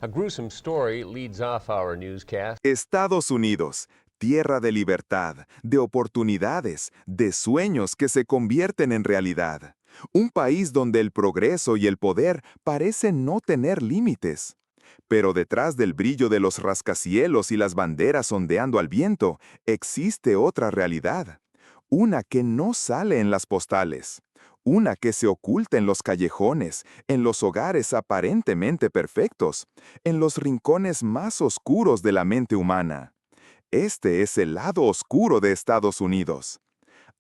A gruesome story leads off our newscast. Estados Unidos, tierra de libertad, de oportunidades, de sueños que se convierten en realidad. Un país donde el progreso y el poder parecen no tener límites. Pero detrás del brillo de los rascacielos y las banderas ondeando al viento, existe otra realidad. Una que no sale en las postales. Una que se oculta en los callejones, en los hogares aparentemente perfectos, en los rincones más oscuros de la mente humana. Este es el lado oscuro de Estados Unidos.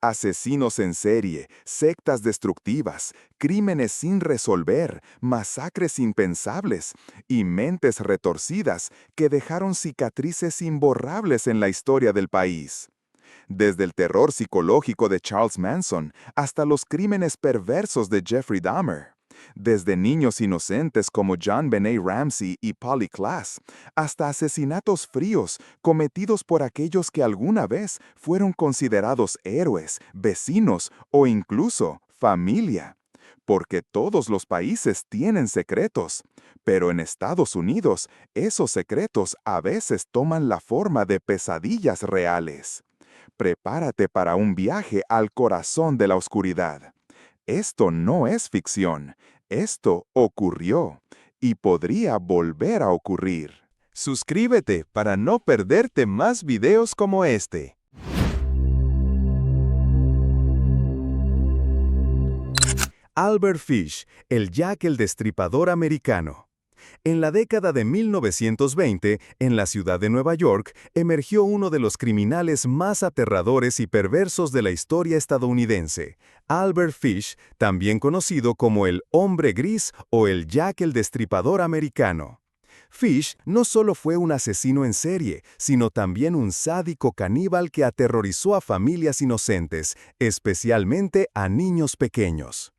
Asesinos en serie, sectas destructivas, crímenes sin resolver, masacres impensables y mentes retorcidas que dejaron cicatrices imborrables en la historia del país. Desde el terror psicológico de Charles Manson hasta los crímenes perversos de Jeffrey Dahmer. Desde niños inocentes como John Benet Ramsey y Polly Klaas, hasta asesinatos fríos cometidos por aquellos que alguna vez fueron considerados héroes, vecinos o incluso familia. Porque todos los países tienen secretos, pero en Estados Unidos esos secretos a veces toman la forma de pesadillas reales. Prepárate para un viaje al corazón de la oscuridad. Esto no es ficción, esto ocurrió y podría volver a ocurrir. Suscríbete para no perderte más videos como este. Albert Fish, el Jack el Destripador americano. En la década de 1920, en la ciudad de Nueva York, emergió uno de los criminales más aterradores y perversos de la historia estadounidense, Albert Fish, también conocido como el Hombre Gris o el Jack el Destripador americano. Fish no solo fue un asesino en serie, sino también un sádico caníbal que aterrorizó a familias inocentes, especialmente a niños pequeños.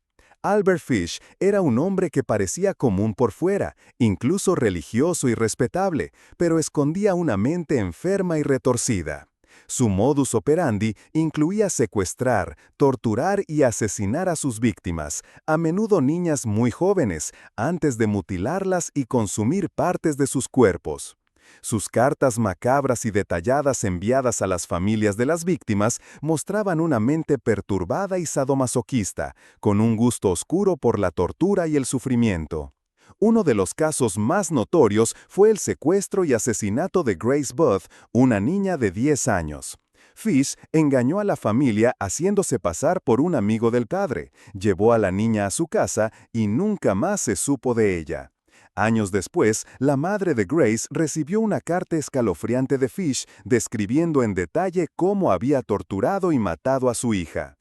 Albert Fish era un hombre que parecía común por fuera, incluso religioso y respetable, pero escondía una mente enferma y retorcida. Su modus operandi incluía secuestrar, torturar y asesinar a sus víctimas, a menudo niñas muy jóvenes, antes de mutilarlas y consumir partes de sus cuerpos. Sus cartas macabras y detalladas enviadas a las familias de las víctimas mostraban una mente perturbada y sadomasoquista, con un gusto oscuro por la tortura y el sufrimiento. Uno de los casos más notorios fue el secuestro y asesinato de Grace Booth, una niña de 10 años. Fish engañó a la familia haciéndose pasar por un amigo del padre, llevó a la niña a su casa y nunca más se supo de ella. Años después, la madre de Grace recibió una carta escalofriante de Fish describiendo en detalle cómo había torturado y matado a su hija.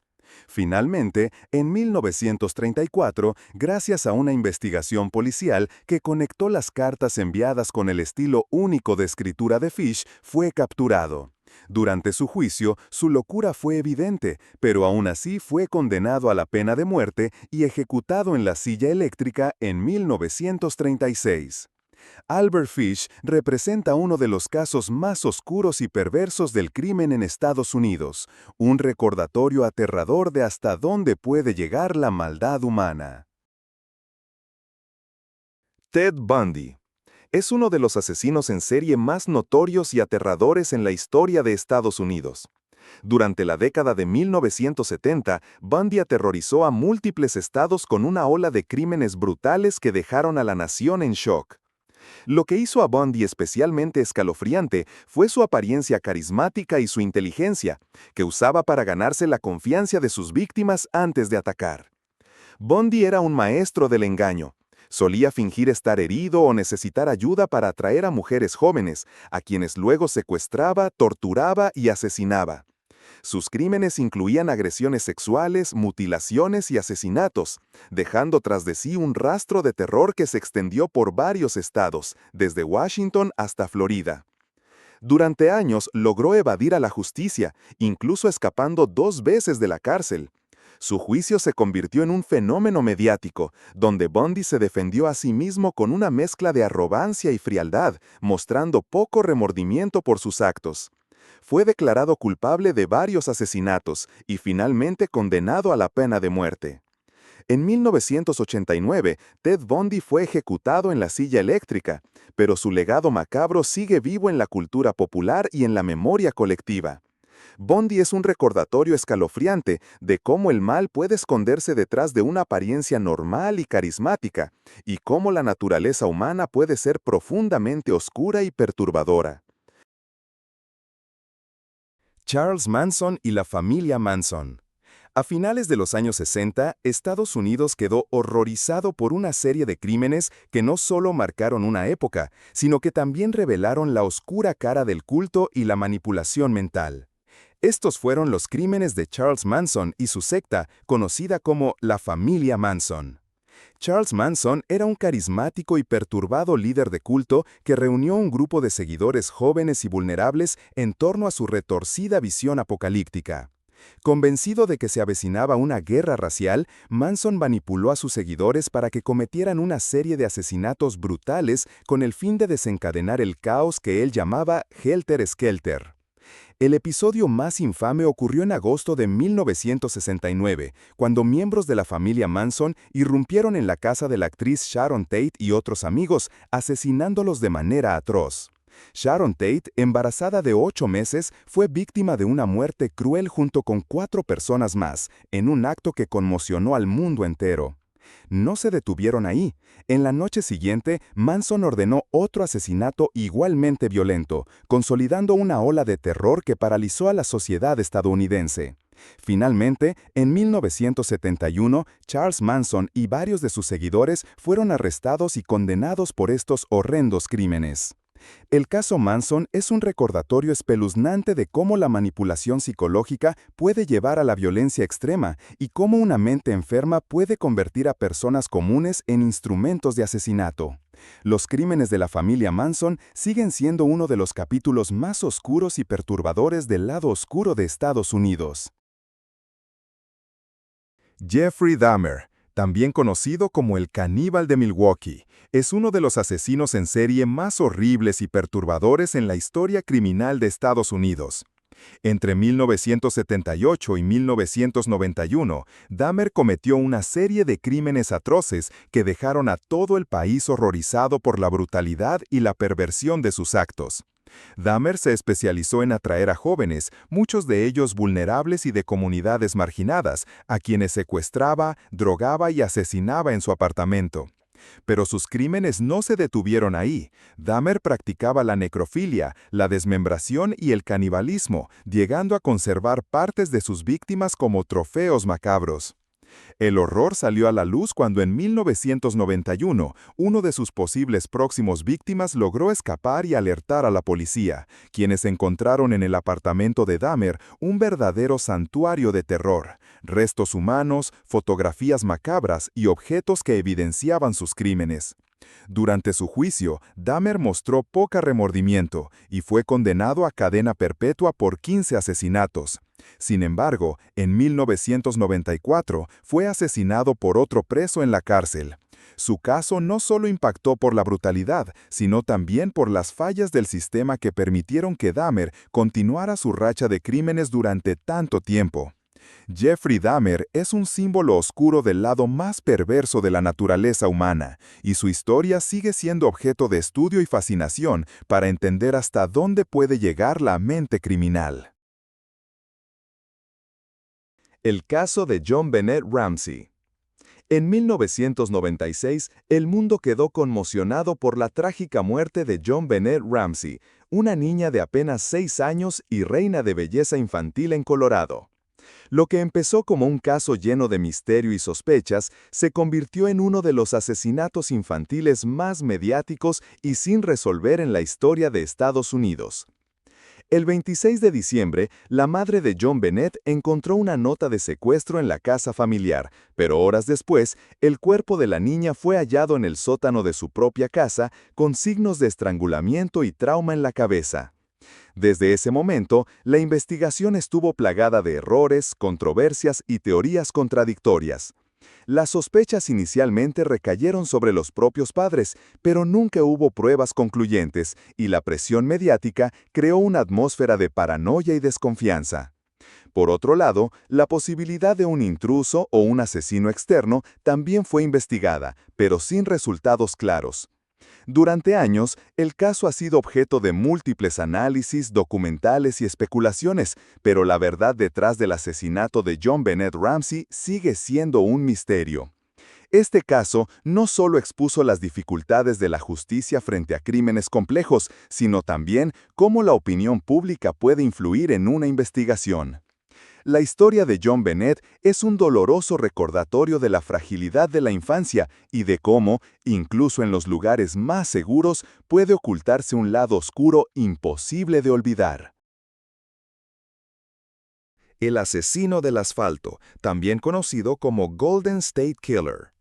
Finalmente, en 1934, gracias a una investigación policial que conectó las cartas enviadas con el estilo único de escritura de Fish, fue capturado. Durante su juicio, su locura fue evidente, pero aún así fue condenado a la pena de muerte y ejecutado en la silla eléctrica en 1936. Albert Fish representa uno de los casos más oscuros y perversos del crimen en Estados Unidos, un recordatorio aterrador de hasta dónde puede llegar la maldad humana. Ted Bundy es uno de los asesinos en serie más notorios y aterradores en la historia de Estados Unidos. Durante la década de 1970, Bundy aterrorizó a múltiples estados con una ola de crímenes brutales que dejaron a la nación en shock. Lo que hizo a Bundy especialmente escalofriante fue su apariencia carismática y su inteligencia, que usaba para ganarse la confianza de sus víctimas antes de atacar. Bundy era un maestro del engaño. Solía fingir estar herido o necesitar ayuda para atraer a mujeres jóvenes, a quienes luego secuestraba, torturaba y asesinaba. Sus crímenes incluían agresiones sexuales, mutilaciones y asesinatos, dejando tras de sí un rastro de terror que se extendió por varios estados, desde Washington hasta Florida. Durante años logró evadir a la justicia, incluso escapando 2 veces de la cárcel. Su juicio se convirtió en un fenómeno mediático, donde Bundy se defendió a sí mismo con una mezcla de arrogancia y frialdad, mostrando poco remordimiento por sus actos. Fue declarado culpable de varios asesinatos y finalmente condenado a la pena de muerte. En 1989, Ted Bundy fue ejecutado en la silla eléctrica, pero su legado macabro sigue vivo en la cultura popular y en la memoria colectiva. Bundy es un recordatorio escalofriante de cómo el mal puede esconderse detrás de una apariencia normal y carismática, y cómo la naturaleza humana puede ser profundamente oscura y perturbadora. Charles Manson y la familia Manson. A finales de los años 60, Estados Unidos quedó horrorizado por una serie de crímenes que no solo marcaron una época, sino que también revelaron la oscura cara del culto y la manipulación mental. Estos fueron los crímenes de Charles Manson y su secta, conocida como la familia Manson. Charles Manson era un carismático y perturbado líder de culto que reunió un grupo de seguidores jóvenes y vulnerables en torno a su retorcida visión apocalíptica. Convencido de que se avecinaba una guerra racial, Manson manipuló a sus seguidores para que cometieran una serie de asesinatos brutales con el fin de desencadenar el caos que él llamaba Helter Skelter. El episodio más infame ocurrió en agosto de 1969, cuando miembros de la familia Manson irrumpieron en la casa de la actriz Sharon Tate y otros amigos, asesinándolos de manera atroz. Sharon Tate, embarazada de 8 meses, fue víctima de una muerte cruel junto con 4 personas más, en un acto que conmocionó al mundo entero. No se detuvieron ahí. En la noche siguiente, Manson ordenó otro asesinato igualmente violento, consolidando una ola de terror que paralizó a la sociedad estadounidense. Finalmente, en 1971, Charles Manson y varios de sus seguidores fueron arrestados y condenados por estos horrendos crímenes. El caso Manson es un recordatorio espeluznante de cómo la manipulación psicológica puede llevar a la violencia extrema y cómo una mente enferma puede convertir a personas comunes en instrumentos de asesinato. Los crímenes de la familia Manson siguen siendo uno de los capítulos más oscuros y perturbadores del lado oscuro de Estados Unidos. Jeffrey Dahmer, también conocido como el caníbal de Milwaukee, es uno de los asesinos en serie más horribles y perturbadores en la historia criminal de Estados Unidos. Entre 1978 y 1991, Dahmer cometió una serie de crímenes atroces que dejaron a todo el país horrorizado por la brutalidad y la perversión de sus actos. Dahmer se especializó en atraer a jóvenes, muchos de ellos vulnerables y de comunidades marginadas, a quienes secuestraba, drogaba y asesinaba en su apartamento. Pero sus crímenes no se detuvieron ahí. Dahmer practicaba la necrofilia, la desmembración y el canibalismo, llegando a conservar partes de sus víctimas como trofeos macabros. El horror salió a la luz cuando en 1991, uno de sus posibles próximos víctimas logró escapar y alertar a la policía, quienes encontraron en el apartamento de Dahmer un verdadero santuario de terror, restos humanos, fotografías macabras y objetos que evidenciaban sus crímenes. Durante su juicio, Dahmer mostró poco remordimiento y fue condenado a cadena perpetua por 15 asesinatos. Sin embargo, en 1994 fue asesinado por otro preso en la cárcel. Su caso no solo impactó por la brutalidad, sino también por las fallas del sistema que permitieron que Dahmer continuara su racha de crímenes durante tanto tiempo. Jeffrey Dahmer es un símbolo oscuro del lado más perverso de la naturaleza humana, y su historia sigue siendo objeto de estudio y fascinación para entender hasta dónde puede llegar la mente criminal. El caso de John Bennett Ramsey. En 1996, el mundo quedó conmocionado por la trágica muerte de John Bennett Ramsey, una niña de apenas 6 años y reina de belleza infantil en Colorado. Lo que empezó como un caso lleno de misterio y sospechas se convirtió en uno de los asesinatos infantiles más mediáticos y sin resolver en la historia de Estados Unidos. El 26 de diciembre, la madre de John Bennett encontró una nota de secuestro en la casa familiar, pero horas después, el cuerpo de la niña fue hallado en el sótano de su propia casa con signos de estrangulamiento y trauma en la cabeza. Desde ese momento, la investigación estuvo plagada de errores, controversias y teorías contradictorias. Las sospechas inicialmente recayeron sobre los propios padres, pero nunca hubo pruebas concluyentes, y la presión mediática creó una atmósfera de paranoia y desconfianza. Por otro lado, la posibilidad de un intruso o un asesino externo también fue investigada, pero sin resultados claros. Durante años, el caso ha sido objeto de múltiples análisis, documentales y especulaciones, pero la verdad detrás del asesinato de John Bennett Ramsey sigue siendo un misterio. Este caso no solo expuso las dificultades de la justicia frente a crímenes complejos, sino también cómo la opinión pública puede influir en una investigación. La historia de John Bennett es un doloroso recordatorio de la fragilidad de la infancia y de cómo, incluso en los lugares más seguros, puede ocultarse un lado oscuro imposible de olvidar. El asesino del asfalto, también conocido como Golden State Killer.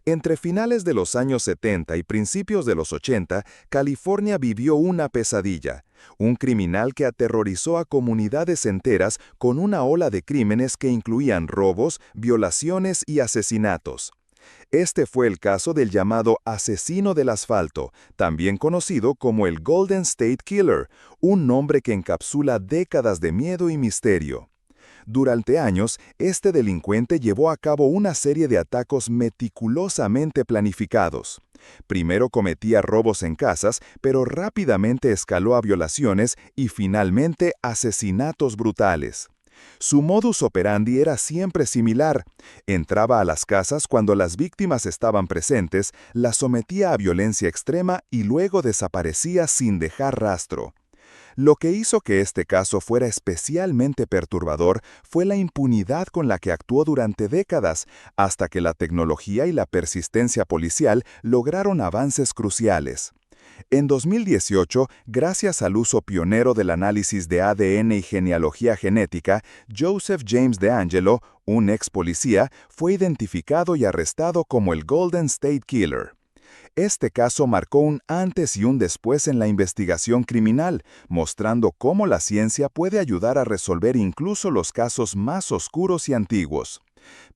Entre finales de los años 70 y principios de los 80, California vivió una pesadilla. Un criminal que aterrorizó a comunidades enteras con una ola de crímenes que incluían robos, violaciones y asesinatos. Este fue el caso del llamado asesino del asfalto, también conocido como el Golden State Killer, un nombre que encapsula décadas de miedo y misterio. Durante años, este delincuente llevó a cabo una serie de atacos meticulosamente planificados. Primero cometía robos en casas, pero rápidamente escaló a violaciones y finalmente asesinatos brutales. Su modus operandi era siempre similar. Entraba a las casas cuando las víctimas estaban presentes, las sometía a violencia extrema y luego desaparecía sin dejar rastro. Lo que hizo que este caso fuera especialmente perturbador fue la impunidad con la que actuó durante décadas, hasta que la tecnología y la persistencia policial lograron avances cruciales. En 2018, gracias al uso pionero del análisis de ADN y genealogía genética, Joseph James DeAngelo, un ex policía, fue identificado y arrestado como el Golden State Killer. Este caso marcó un antes y un después en la investigación criminal, mostrando cómo la ciencia puede ayudar a resolver incluso los casos más oscuros y antiguos.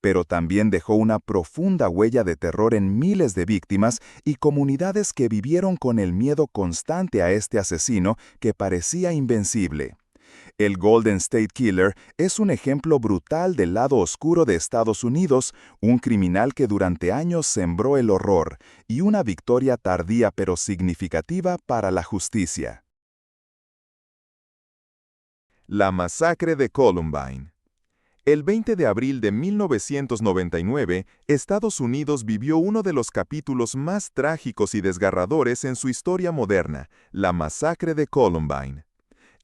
Pero también dejó una profunda huella de terror en miles de víctimas y comunidades que vivieron con el miedo constante a este asesino que parecía invencible. El Golden State Killer es un ejemplo brutal del lado oscuro de Estados Unidos, un criminal que durante años sembró el horror, y una victoria tardía pero significativa para la justicia. La masacre de Columbine. El 20 de abril de 1999, Estados Unidos vivió uno de los capítulos más trágicos y desgarradores en su historia moderna, la masacre de Columbine.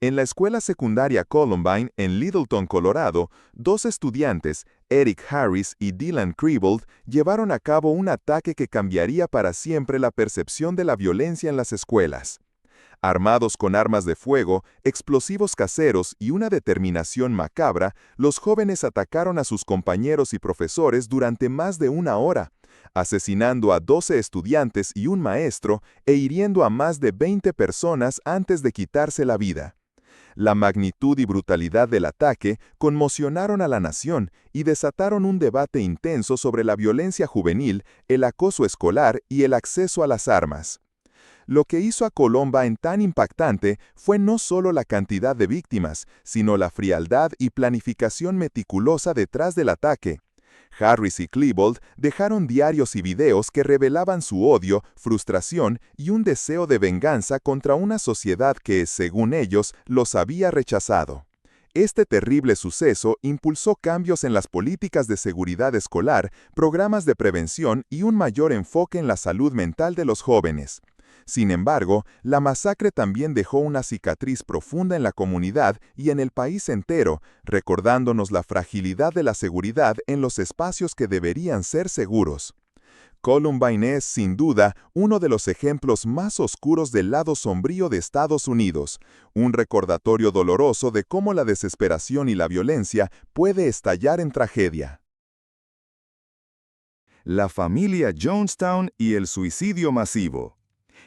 En la escuela secundaria Columbine, en Littleton, Colorado, dos estudiantes, Eric Harris y Dylan Klebold, llevaron a cabo un ataque que cambiaría para siempre la percepción de la violencia en las escuelas. Armados con armas de fuego, explosivos caseros y una determinación macabra, los jóvenes atacaron a sus compañeros y profesores durante más de una hora, asesinando a 12 estudiantes y un maestro e hiriendo a más de 20 personas antes de quitarse la vida. La magnitud y brutalidad del ataque conmocionaron a la nación y desataron un debate intenso sobre la violencia juvenil, el acoso escolar y el acceso a las armas. Lo que hizo a Columbine tan impactante fue no solo la cantidad de víctimas, sino la frialdad y planificación meticulosa detrás del ataque. Harris y Klebold dejaron diarios y videos que revelaban su odio, frustración y un deseo de venganza contra una sociedad que, según ellos, los había rechazado. Este terrible suceso impulsó cambios en las políticas de seguridad escolar, programas de prevención y un mayor enfoque en la salud mental de los jóvenes. Sin embargo, la masacre también dejó una cicatriz profunda en la comunidad y en el país entero, recordándonos la fragilidad de la seguridad en los espacios que deberían ser seguros. Columbine es, sin duda, uno de los ejemplos más oscuros del lado sombrío de Estados Unidos, un recordatorio doloroso de cómo la desesperación y la violencia puede estallar en tragedia. La familia Jonestown y el suicidio masivo.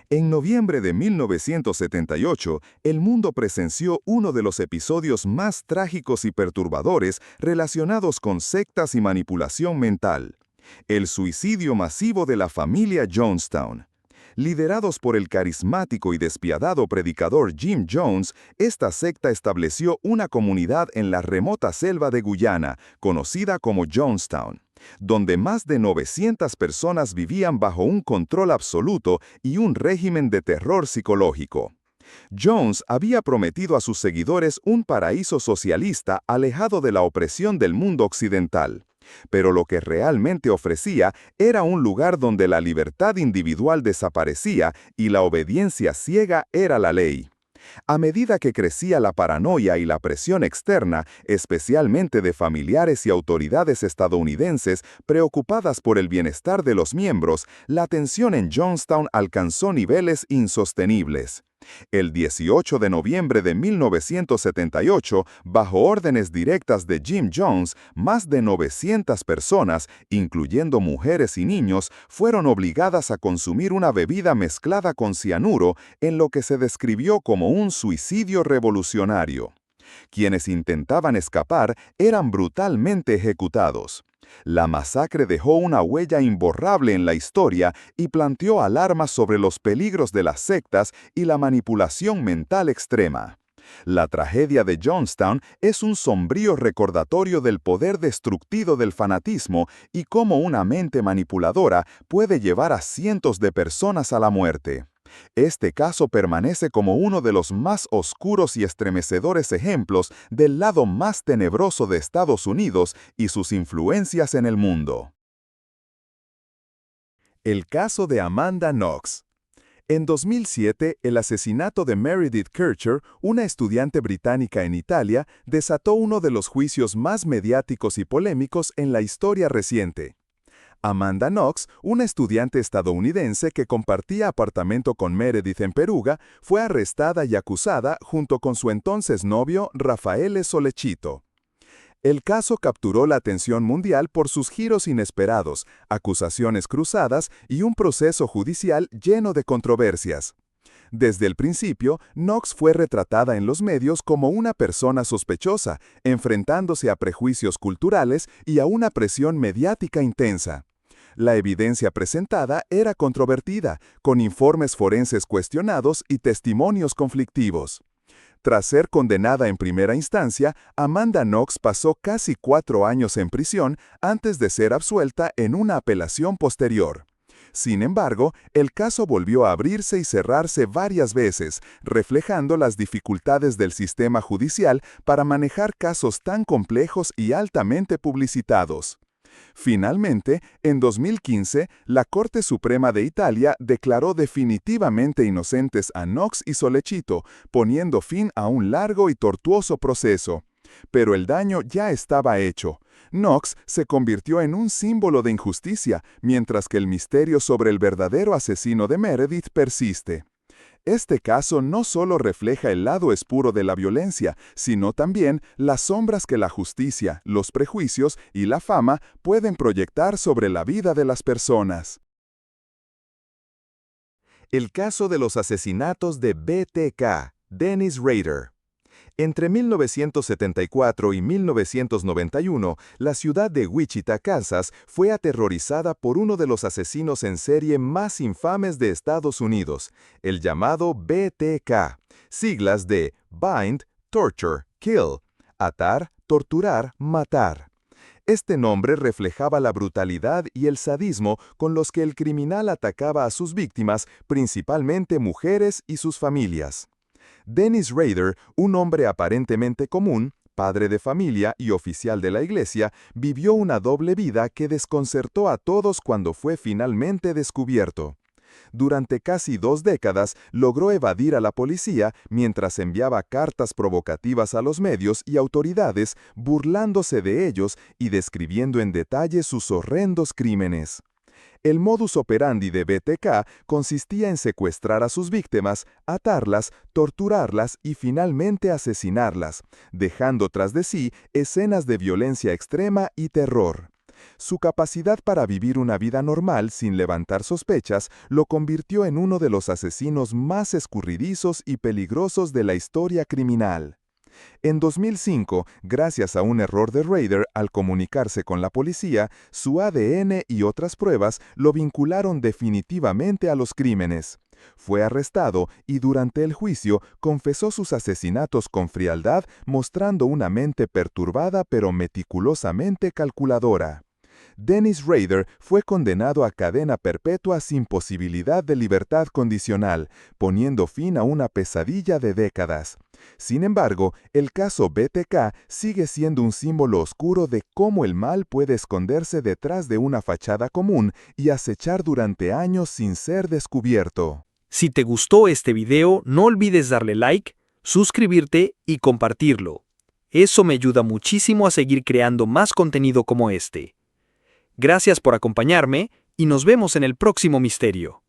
En noviembre de 1978, el mundo presenció uno de los episodios más trágicos y perturbadores relacionados con sectas y manipulación mental: el suicidio masivo de la familia Jonestown. Liderados por el carismático y despiadado predicador Jim Jones, esta secta estableció una comunidad en la remota selva de Guyana, conocida como Jonestown, donde más de 900 personas vivían bajo un control absoluto y un régimen de terror psicológico. Jones había prometido a sus seguidores un paraíso socialista alejado de la opresión del mundo occidental. Pero lo que realmente ofrecía era un lugar donde la libertad individual desaparecía y la obediencia ciega era la ley. A medida que crecía la paranoia y la presión externa, especialmente de familiares y autoridades estadounidenses preocupadas por el bienestar de los miembros, la tensión en Jonestown alcanzó niveles insostenibles. El 18 de noviembre de 1978, bajo órdenes directas de Jim Jones, más de 900 personas, incluyendo mujeres y niños, fueron obligadas a consumir una bebida mezclada con cianuro en lo que se describió como un suicidio revolucionario. Quienes intentaban escapar eran brutalmente ejecutados. La masacre dejó una huella imborrable en la historia y planteó alarmas sobre los peligros de las sectas y la manipulación mental extrema. La tragedia de Jonestown es un sombrío recordatorio del poder destructivo del fanatismo y cómo una mente manipuladora puede llevar a cientos de personas a la muerte. Este caso permanece como uno de los más oscuros y estremecedores ejemplos del lado más tenebroso de Estados Unidos y sus influencias en el mundo. El caso de Amanda Knox. En 2007, el asesinato de Meredith Kercher, una estudiante británica en Italia, desató uno de los juicios más mediáticos y polémicos en la historia reciente. Amanda Knox, una estudiante estadounidense que compartía apartamento con Meredith en Peruga, fue arrestada y acusada junto con su entonces novio, Raffaele Sollecito. El caso capturó la atención mundial por sus giros inesperados, acusaciones cruzadas y un proceso judicial lleno de controversias. Desde el principio, Knox fue retratada en los medios como una persona sospechosa, enfrentándose a prejuicios culturales y a una presión mediática intensa. La evidencia presentada era controvertida, con informes forenses cuestionados y testimonios conflictivos. Tras ser condenada en primera instancia, Amanda Knox pasó casi 4 años en prisión antes de ser absuelta en una apelación posterior. Sin embargo, el caso volvió a abrirse y cerrarse varias veces, reflejando las dificultades del sistema judicial para manejar casos tan complejos y altamente publicitados. Finalmente, en 2015, la Corte Suprema de Italia declaró definitivamente inocentes a Knox y Sollecito, poniendo fin a un largo y tortuoso proceso. Pero el daño ya estaba hecho. Knox se convirtió en un símbolo de injusticia, mientras que el misterio sobre el verdadero asesino de Meredith persiste. Este caso no solo refleja el lado oscuro de la violencia, sino también las sombras que la justicia, los prejuicios y la fama pueden proyectar sobre la vida de las personas. El caso de los asesinatos de BTK, Dennis Rader. Entre 1974 y 1991, la ciudad de Wichita, Kansas, fue aterrorizada por uno de los asesinos en serie más infames de Estados Unidos, el llamado BTK, siglas de Bind, Torture, Kill, atar, torturar, matar. Este nombre reflejaba la brutalidad y el sadismo con los que el criminal atacaba a sus víctimas, principalmente mujeres y sus familias. Dennis Rader, un hombre aparentemente común, padre de familia y oficial de la iglesia, vivió una doble vida que desconcertó a todos cuando fue finalmente descubierto. Durante casi 2 décadas logró evadir a la policía mientras enviaba cartas provocativas a los medios y autoridades, burlándose de ellos y describiendo en detalle sus horrendos crímenes. El modus operandi de BTK consistía en secuestrar a sus víctimas, atarlas, torturarlas y finalmente asesinarlas, dejando tras de sí escenas de violencia extrema y terror. Su capacidad para vivir una vida normal sin levantar sospechas lo convirtió en uno de los asesinos más escurridizos y peligrosos de la historia criminal. En 2005, gracias a un error de Rader al comunicarse con la policía, su ADN y otras pruebas lo vincularon definitivamente a los crímenes. Fue arrestado y durante el juicio confesó sus asesinatos con frialdad, mostrando una mente perturbada pero meticulosamente calculadora. Dennis Rader fue condenado a cadena perpetua sin posibilidad de libertad condicional, poniendo fin a una pesadilla de décadas. Sin embargo, el caso BTK sigue siendo un símbolo oscuro de cómo el mal puede esconderse detrás de una fachada común y acechar durante años sin ser descubierto. Si te gustó este video, no olvides darle like, suscribirte y compartirlo. Eso me ayuda muchísimo a seguir creando más contenido como este. Gracias por acompañarme y nos vemos en el próximo misterio.